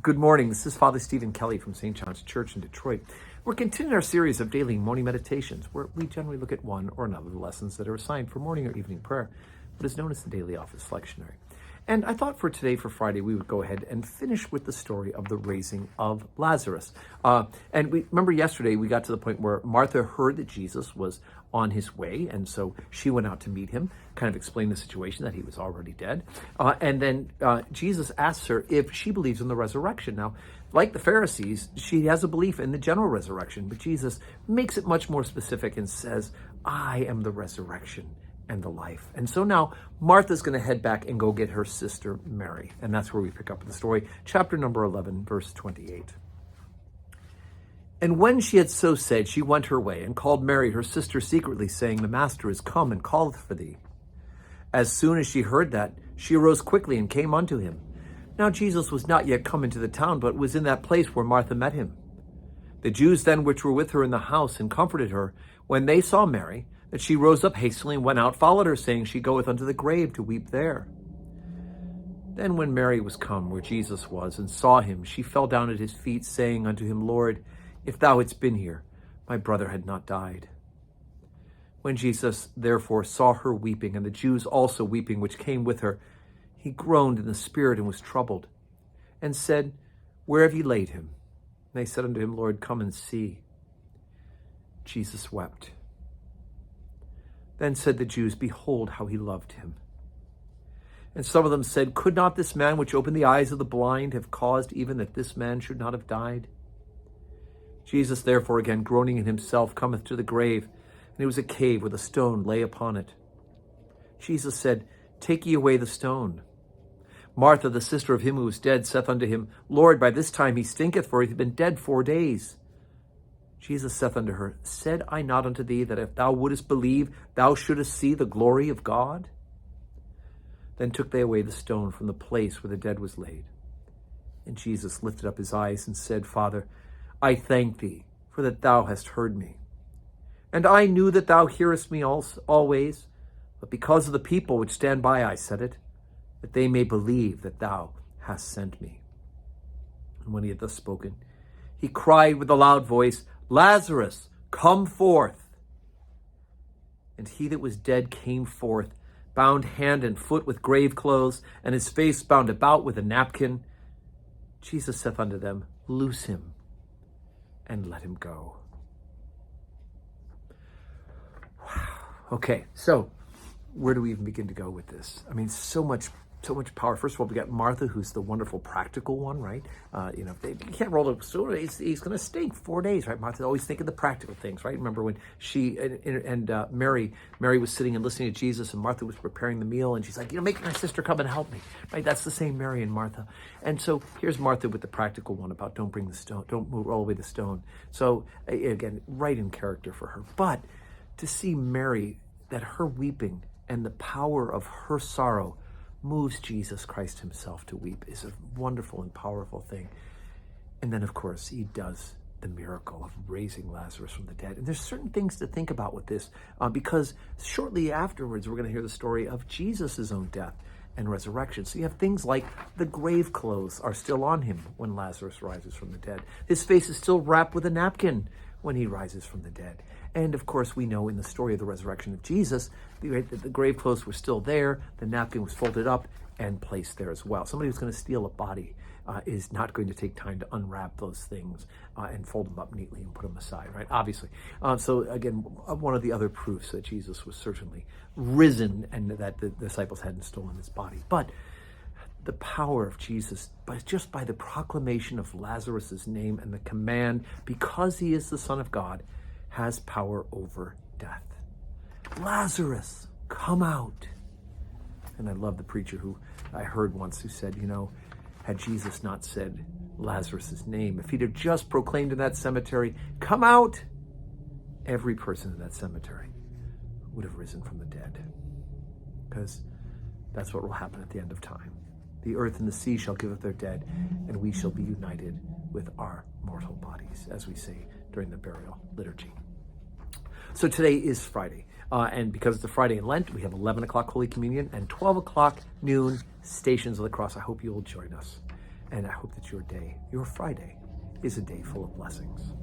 Good morning. This is Father Stephen Kelly from St. John's Church in Detroit. We're continuing our series of daily morning meditations where we generally look at one or another of the lessons that are assigned for morning or evening prayer, what is known as the daily office lectionary. And I thought for today, for Friday, we would go ahead and finish with the story of the raising of Lazarus. And we remember yesterday we got to the point where Martha heard that Jesus was on his way, and so she went out to meet him, kind of explained the situation that he was already dead. And then Jesus asks her if she believes in the resurrection. Now, like the Pharisees, she has a belief in the general resurrection, but Jesus makes it much more specific and says, I am the resurrection and the life. And so now Martha's going to head back and go get her sister Mary. And that's where we pick up the story, chapter number 11, verse 28. And when she had so said, she went her way and called Mary, her sister, secretly, saying, The Master is come and calleth for thee. As soon as she heard that, she arose quickly and came unto him. Now Jesus was not yet come into the town, but was in that place where Martha met him. The Jews then which were with her in the house and comforted her, when they saw Mary, that she rose up hastily and went out, followed her, saying, She goeth unto the grave to weep there. Then when Mary was come where Jesus was, and saw him, she fell down at his feet, saying unto him, Lord, if thou hadst been here, my brother had not died. When Jesus therefore saw her weeping, and the Jews also weeping which came with her, he groaned in the spirit and was troubled, and said, Where have ye laid him? And they said unto him, Lord, come and see. Jesus wept. Then said the Jews, Behold how he loved him. And some of them said, Could not this man which opened the eyes of the blind have caused even that this man should not have died? Jesus therefore, again groaning in himself, cometh to the grave, and it was a cave with a stone lay upon it. Jesus said, Take ye away the stone. Martha, the sister of him who was dead, saith unto him, Lord, by this time he stinketh, for he hath been dead 4 days. Jesus saith unto her, Said I not unto thee that if thou wouldest believe, thou shouldest see the glory of God? Then took they away the stone from the place where the dead was laid. And Jesus lifted up his eyes and said, Father, I thank thee for that thou hast heard me. And I knew that thou hearest me always, but because of the people which stand by I said it, that they may believe that thou hast sent me. And when he had thus spoken, he cried with a loud voice, Lazarus, come forth. And he that was dead came forth, bound hand and foot with grave clothes, and his face bound about with a napkin. Jesus saith unto them, Loose him, and let him go. Wow. Okay, so where do we even begin to go with this? I mean, so much power. First of all, we got Martha, who's the wonderful practical one, right? You can't roll the stone. He's going to stink 4 days, right? Martha's always thinking the practical things, right? Remember when she and Mary was sitting and listening to Jesus, and Martha was preparing the meal, and she's like, make my sister come and help me, right? That's the same Mary and Martha. And so here's Martha with the practical one about don't bring the stone, don't roll away the stone. So again, right in character for her. But to see Mary, that her weeping and the power of her sorrow moves Jesus Christ himself to weep is a wonderful and powerful thing. And then, of course, he does the miracle of raising Lazarus from the dead. And there's certain things to think about with this, because shortly afterwards, we're going to hear the story of Jesus' own death and resurrection. So you have things like the grave clothes are still on him when Lazarus rises from the dead. His face is still wrapped with a napkin when he rises from the dead. And of course, we know in the story of the resurrection of Jesus, the grave clothes were still there, the napkin was folded up and placed there as well. Somebody who's going to steal a body is not going to take time to unwrap those things and fold them up neatly and put them aside, right? Obviously. So again, one of the other proofs that Jesus was certainly risen and that the disciples hadn't stolen his body. But the power of Jesus, but just by the proclamation of Lazarus' name and the command, because he is the Son of God, has power over death. Lazarus, come out. And I love the preacher who I heard once who said, had Jesus not said Lazarus' name, if he'd have just proclaimed in that cemetery, come out, every person in that cemetery would have risen from the dead. Because that's what will happen at the end of time. The earth and the sea shall give up their dead, and we shall be united with our mortal bodies, as we say during the burial liturgy. So today is Friday, and because it's a Friday in Lent, we have 11 o'clock Holy Communion and 12 o'clock noon Stations of the Cross. I hope you will join us. And I hope that your day, your Friday, is a day full of blessings.